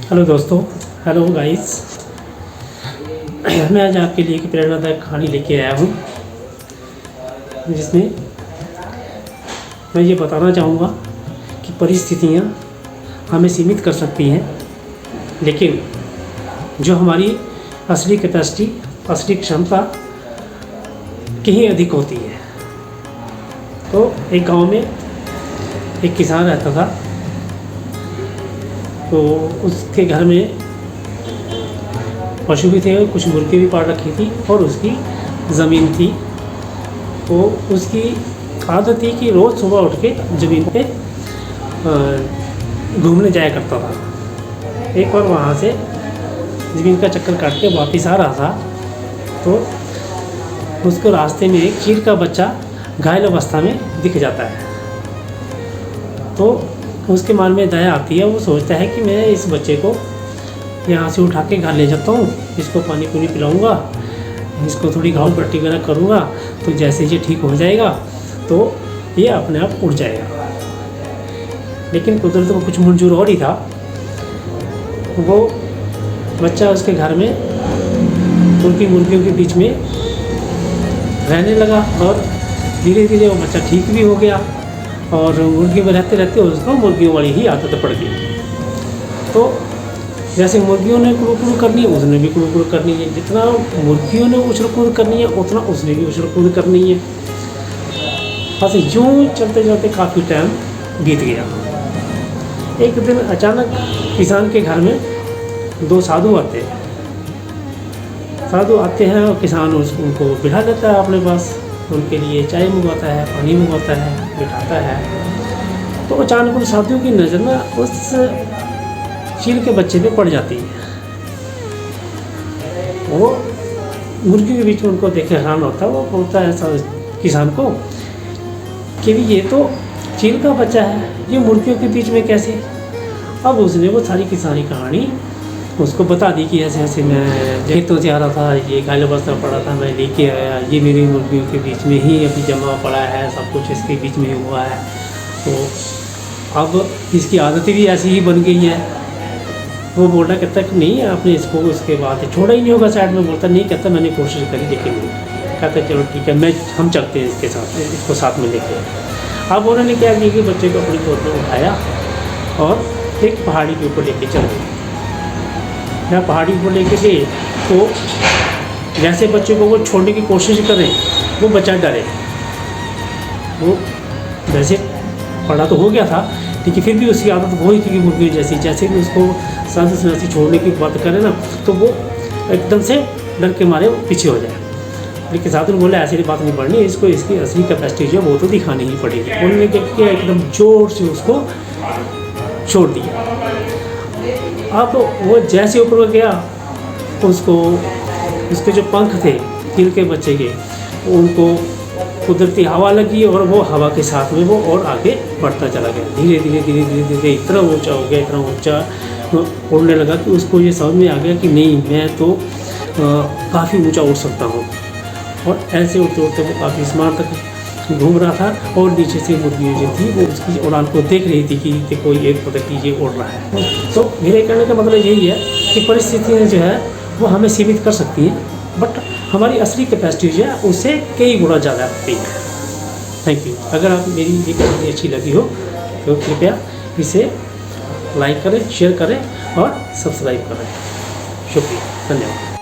Hello दोस्तों, hello guys. मैं आज आपके लिए एक प्रेरणादायक कहानी लेके आया हूँ, जिसमें मैं ये बताना चाहूँगा कि परिस्थितियाँ हमें सीमित कर सकती हैं, लेकिन जो हमारी असली कैपेसिटी, असली क्षमता कहीं अधिक होती है। तो एक गांव में एक किसान रहता था। तो उसके घर में पशु भी थे और कुछ मुर्गी भी पाल रखी थी और उसकी ज़मीन थी। तो उसकी आदत थी कि रोज़ सुबह उठ के ज़मीन पे घूमने जाया करता था। एक बार वहाँ से ज़मीन का चक्कर काट के वापस आ रहा था, तो उसको रास्ते में एक चील का बच्चा घायल अवस्था में दिख जाता है। तो उसके मन में दया आती है। वो सोचता है कि मैं इस बच्चे को यहाँ से उठा के घर ले जाता हूँ, इसको पानी पूनी पिलाऊंगा, इसको थोड़ी घाव पट्टी वगैरह करूँगा, तो जैसे ये ठीक हो जाएगा तो ये अपने आप उड़ जाएगा। लेकिन कुदरत को कुछ मंजूर और ही था। वो बच्चा उसके घर में उनकी मुर्गियों के बीच में रहने लगा और धीरे धीरे वो बच्चा ठीक भी हो गया। और मुर्गी में रहते रहते उसको मुर्गियों वाली ही आदत पड़ गई। तो जैसे मुर्गियों ने कुड़ू कुड़ू करनी है, उसने भी कुड़ू कुड़ू करनी है। जितना मुर्गियों ने उछल कूद करनी है, उतना उसने भी उछल कूद करनी है। बस यूँ चलते चलते काफ़ी टाइम बीत गया। एक दिन अचानक किसान के घर में दो साधु आते हैं। साधु आते हैं और किसान उनको बिठा लेता है अपने पास। उनके लिए चाय मंगवाता है, पानी मंगवाता है, बिठाता है। तो अचानक उन साधुओं की नज़र ना उस चील के बच्चे पे पड़ जाती है। वो मुर्गी के बीच में उनको देख हैरान होता है। वो बोलता है किसान को कि भी ये तो चील का बच्चा है, ये मुर्गियों के बीच में कैसे। अब उसने वो सारी की सारी कहानी उसको बता दी कि ऐसे ऐसे मैं खेतों से आ रहा था, ये घायल अवस्था पड़ा था, मैं लेके आया, ये मेरी मुर्गियों के बीच में ही अभी जमा पड़ा है, सब कुछ इसके बीच में हुआ है। तो अब इसकी आदतें भी ऐसी ही बन गई हैं। वो बोल रहा, कहता कि नहीं आपने इसको उसके बाद छोड़ा ही नहीं होगा साइड में। बोलता नहीं, कहता मैंने कोशिश करी लेकिन नहीं। कहता चलो ठीक है, हम चलते हैं इसके साथ, इसको साथ में लेके। अब उन्होंने क्या किया कि बच्चे को अपनी गोद में उठाया और एक पहाड़ी के ऊपर लेके चल गए। यहाँ पहाड़ी पर लेके गए तो जैसे बच्चे को वो छोड़ने की कोशिश करें, वो बच्चा डरे। वो वैसे पड़ा तो हो गया था, लेकिन फिर भी उसकी आदत वही थी कि मुर्गी जैसे भी उसको सांस सांसी छोड़ने की बात करें ना, तो वो एकदम से डर के मारे पीछे हो जाए। लेकिन साधु ने बोला ऐसी बात नहीं पड़नी, इसको इसकी असली कैपेसिटी जो वो तो दिखानी ही पड़ेगी। उन्होंने क्या किया, एकदम जोर से उसको छोड़ दिया। अब वो जैसे ऊपर गया, उसके जो पंख थे चील के बच्चे के, उनको कुदरती हवा लगी और वो हवा के साथ में वो और आगे बढ़ता चला गया। धीरे धीरे धीरे धीरे धीरे इतना ऊंचा हो गया, इतना ऊंचा उड़ने लगा कि उसको ये समझ में आ गया कि नहीं, मैं तो काफ़ी ऊंचा उड़ सकता हूँ। और ऐसे उड़ते उड़ते वो काफ़ी आसमान तक घूम रहा था और नीचे से मुर्गी जो थी वो उसकी उड़ान को देख रही थी कि कोई एक पतंग ये उड़ रहा है। तो मेरे कहने का मतलब यही है कि परिस्थितियाँ जो है वो हमें सीमित कर सकती हैं, बट हमारी असली कैपेसिटी जो है उससे कई गुना ज़्यादा होती है। Thank you. अगर आप मेरी ये कहानी अच्छी लगी हो तो कृपया इसे लाइक करें, शेयर करें और सब्सक्राइब करें। शुक्रिया, धन्यवाद।